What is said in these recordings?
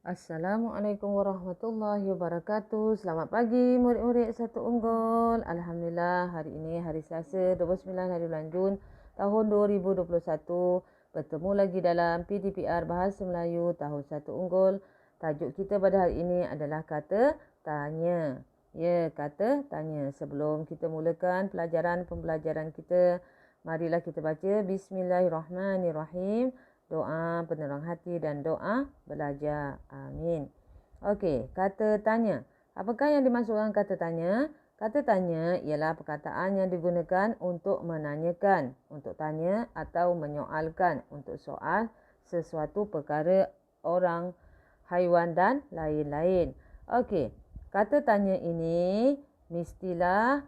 Assalamualaikum warahmatullahi wabarakatuh. Selamat pagi murid-murid satu unggul. Alhamdulillah hari ini hari Selasa 29 hari bulan Jun tahun 2021. Bertemu lagi dalam PDPR Bahasa Melayu tahun satu unggul. Tajuk kita pada hari ini adalah kata tanya. Ya, kata tanya. Sebelum kita mulakan pembelajaran kita, marilah kita baca Bismillahirrahmanirrahim. Doa penerang hati dan doa belajar. Amin. Okey, kata tanya. Apakah yang dimaksudkan kata tanya? Kata tanya ialah perkataan yang digunakan untuk menanyakan, untuk tanya atau menyoalkan, untuk soal sesuatu perkara, orang, haiwan dan lain-lain. Okey, kata tanya ini mestilah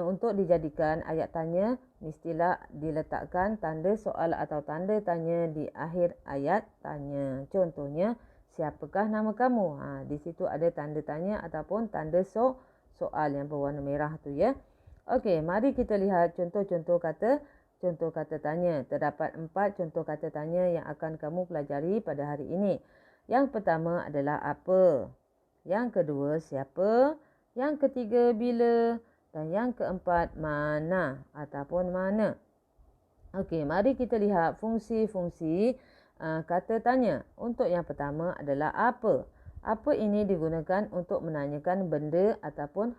untuk dijadikan ayat tanya, mestilah diletakkan tanda soal atau tanda tanya di akhir ayat tanya. Contohnya, siapakah nama kamu? Di situ ada tanda tanya ataupun tanda soal yang berwarna merah tu ya. Okey, mari kita lihat contoh-contoh kata tanya. Terdapat 4 contoh kata tanya yang akan kamu pelajari pada hari ini. Yang pertama adalah apa? Yang kedua siapa? Yang ketiga bila? Dan yang keempat, mana ataupun mana. Okey, mari kita lihat fungsi-fungsi kata tanya. Untuk yang pertama adalah apa. Apa ini digunakan untuk menanyakan benda ataupun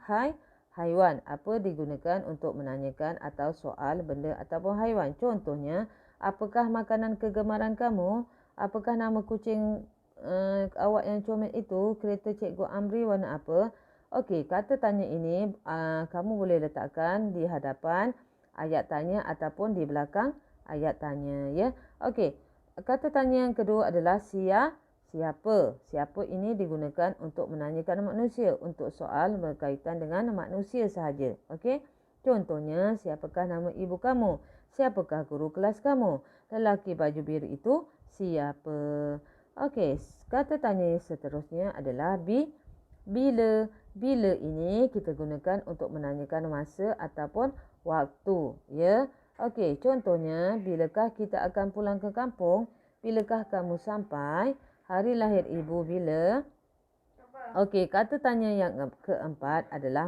haiwan. Apa digunakan untuk menanyakan atau soal benda ataupun haiwan. Contohnya, apakah makanan kegemaran kamu? Apakah nama kucing awak yang comel itu? Kereta Cikgu Amri warna apa? Okey, kata tanya ini kamu boleh letakkan di hadapan ayat tanya ataupun di belakang ayat tanya ya. Okey, kata tanya yang kedua adalah siapa. Siapa ini digunakan untuk menanyakan manusia, untuk soal berkaitan dengan manusia sahaja. Okey, contohnya siapakah nama ibu kamu? Siapakah guru kelas kamu? Lelaki baju biru itu siapa? Okey, kata tanya seterusnya adalah bila. Bila ini kita gunakan untuk menanyakan masa ataupun waktu ya. Okey, contohnya bilakah kita akan pulang ke kampung? Bilakah kamu sampai? Hari lahir ibu bila? Okey, kata tanya yang keempat adalah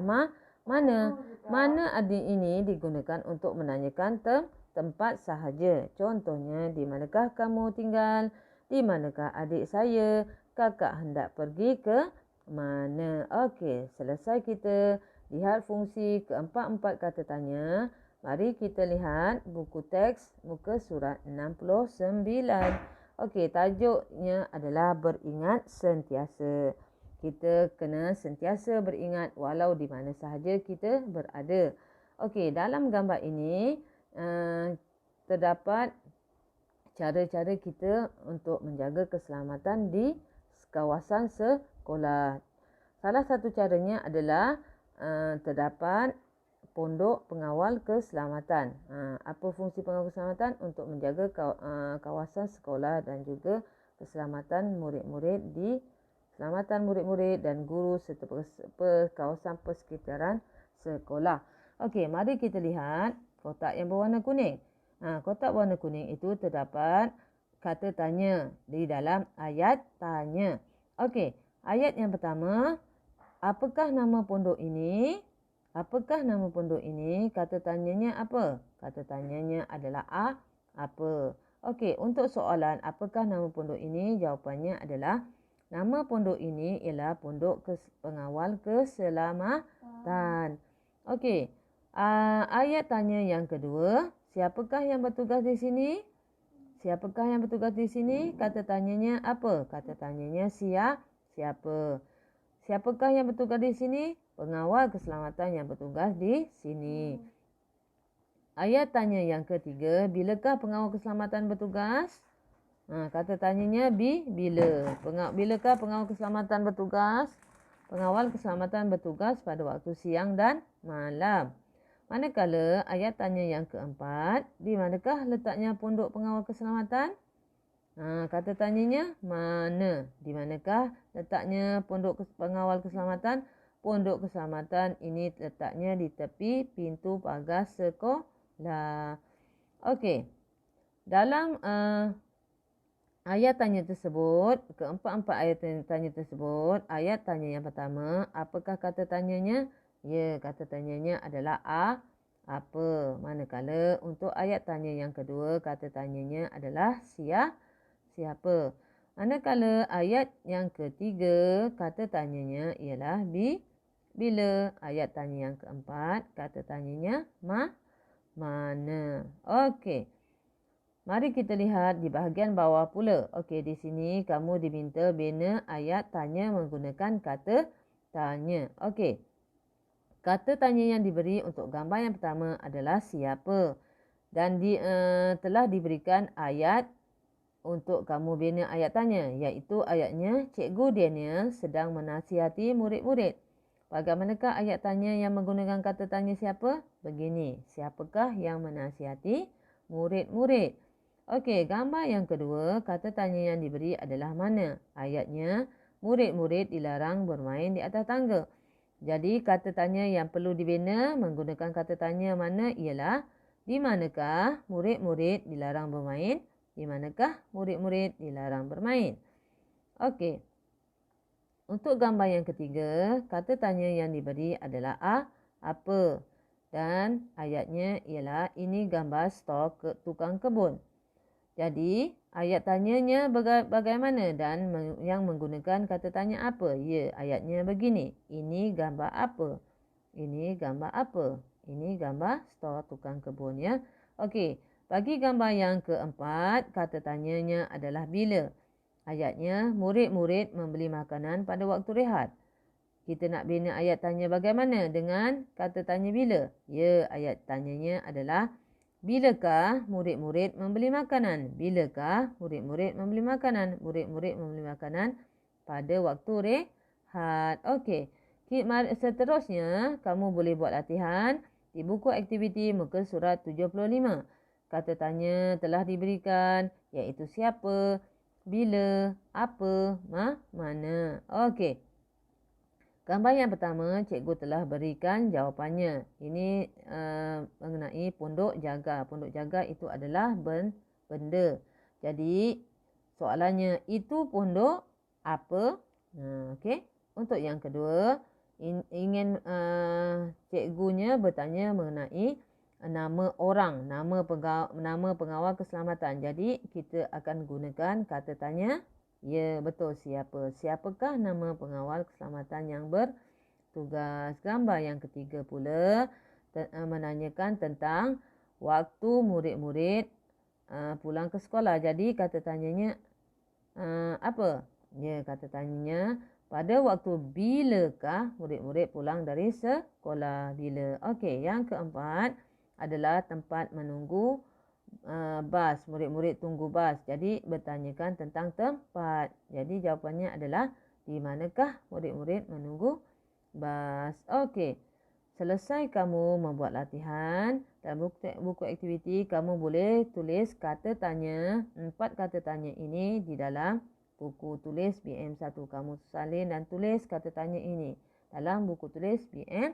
mana. Mana adik ini digunakan untuk menanyakan tempat sahaja. Contohnya, di manakah kamu tinggal? Di manakah adik saya? Kakak hendak pergi ke mana? Okey, selesai kita lihat fungsi keempat-empat kata tanya. Mari kita lihat buku teks muka surat 69. Okey, tajuknya adalah beringat sentiasa. Kita kena sentiasa beringat walau di mana sahaja kita berada. Okey, dalam gambar ini terdapat cara-cara kita untuk menjaga keselamatan di kawasan sekolah. Salah satu caranya adalah terdapat pondok pengawal keselamatan. Apa fungsi pengawal keselamatan? Untuk menjaga kawasan sekolah dan juga keselamatan murid-murid dan guru serta kawasan persekitaran sekolah. Okey, mari kita lihat kotak yang berwarna kuning. Kotak warna kuning itu terdapat kata tanya di dalam ayat tanya. Okey, ayat yang pertama, apakah nama pondok ini? Apakah nama pondok ini? Kata tanyanya apa? Kata tanyanya adalah apa? Okey, untuk soalan apakah nama pondok ini? Jawapannya adalah nama pondok ini ialah Pondok Pengawal Keselamatan. Okey, ayat tanya yang kedua, siapakah yang bertugas di sini? Siapakah yang bertugas di sini? Kata tanyanya apa? Kata tanyanya siapa? Siapakah yang bertugas di sini? Pengawal keselamatan yang bertugas di sini. Ayat tanya yang ketiga, bilakah pengawal keselamatan bertugas? Kata tanyanya bila. Bilakah pengawal keselamatan bertugas? Pengawal keselamatan bertugas pada waktu siang dan malam. Manakala ayat tanya yang keempat, di manakah letaknya pondok pengawal keselamatan? Kata tanyanya mana? Di manakah letaknya pondok pengawal keselamatan? Pondok keselamatan ini letaknya di tepi pintu pagar sekolah. Okey. Dalam ayat tanya tersebut, keempat-empat ayat tanya tersebut, ayat tanya yang pertama, apakah kata tanyanya? Ya, kata tanyanya adalah apa. Manakala untuk ayat tanya yang kedua, kata tanyanya adalah siapa. Manakala ayat yang ketiga, kata tanyanya ialah bila. Ayat tanya yang keempat, kata tanyanya mana. Okey. Mari kita lihat di bahagian bawah pula. Okey, di sini kamu diminta bina ayat tanya menggunakan kata tanya. Okey. Kata tanya yang diberi untuk gambar yang pertama adalah siapa. Dan telah diberikan ayat untuk kamu bina ayat tanya. Iaitu ayatnya, Cikgu Daniel sedang menasihati murid-murid. Bagaimanakah ayat tanya yang menggunakan kata tanya siapa? Begini, siapakah yang menasihati murid-murid? Okey, gambar yang kedua, kata tanya yang diberi adalah mana? Ayatnya, murid-murid dilarang bermain di atas tangga. Jadi, kata tanya yang perlu dibina menggunakan kata tanya mana ialah di manakah murid-murid dilarang bermain? Di manakah murid-murid dilarang bermain? Okey. Untuk gambar yang ketiga, kata tanya yang diberi adalah apa? Dan ayatnya ialah ini gambar stor tukang kebun. Jadi, ayat tanyanya bagaimana dan yang menggunakan kata tanya apa? Ya, ayatnya begini. Ini gambar apa? Ini gambar apa? Ini gambar stor tukang kebun ya. Okey, bagi gambar yang keempat, kata tanyanya adalah bila. Ayatnya, murid-murid membeli makanan pada waktu rehat. Kita nak bina ayat tanya bagaimana dengan kata tanya bila? Ya, ayat tanyanya adalah bilakah murid-murid membeli makanan? Bilakah murid-murid membeli makanan? Murid-murid membeli makanan pada waktu rehat. Okey. Seterusnya, kamu boleh buat latihan di buku aktiviti muka surat 75. Kata tanya telah diberikan iaitu siapa, bila, apa, mana. Okey. Gambar yang pertama, cikgu telah berikan jawapannya. Ini mengenai pondok jaga. Pondok jaga itu adalah benda. Jadi, soalannya, itu pondok apa? Okey. Untuk yang kedua, ingin cikgunya bertanya mengenai nama orang, nama pengawal keselamatan. Jadi, kita akan gunakan kata tanya. Ya, betul. Siapa? Siapakah nama pengawal keselamatan yang bertugas? Gambar yang ketiga pula menanyakan tentang waktu murid-murid pulang ke sekolah. Jadi, kata tanyanya apa? Ya, kata tanyanya pada waktu bilakah murid-murid pulang dari sekolah? Bila? Okey, yang keempat adalah tempat menunggu bas. Murid-murid tunggu bas. Jadi, bertanyakan tentang tempat. Jadi, jawapannya adalah di manakah murid-murid menunggu bas. Okey. Selesai kamu membuat latihan dan buku aktiviti, kamu boleh tulis kata tanya, 4 kata tanya ini di dalam buku tulis BM1. Kamu salin dan tulis kata tanya ini dalam buku tulis BM1.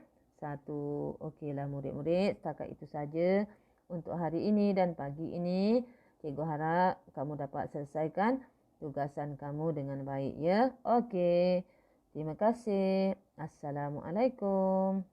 Okeylah murid-murid, setakat itu saja untuk hari ini dan pagi ini. Cikgu harap kamu dapat selesaikan tugasan kamu dengan baik ya. Okey. Terima kasih. Assalamualaikum.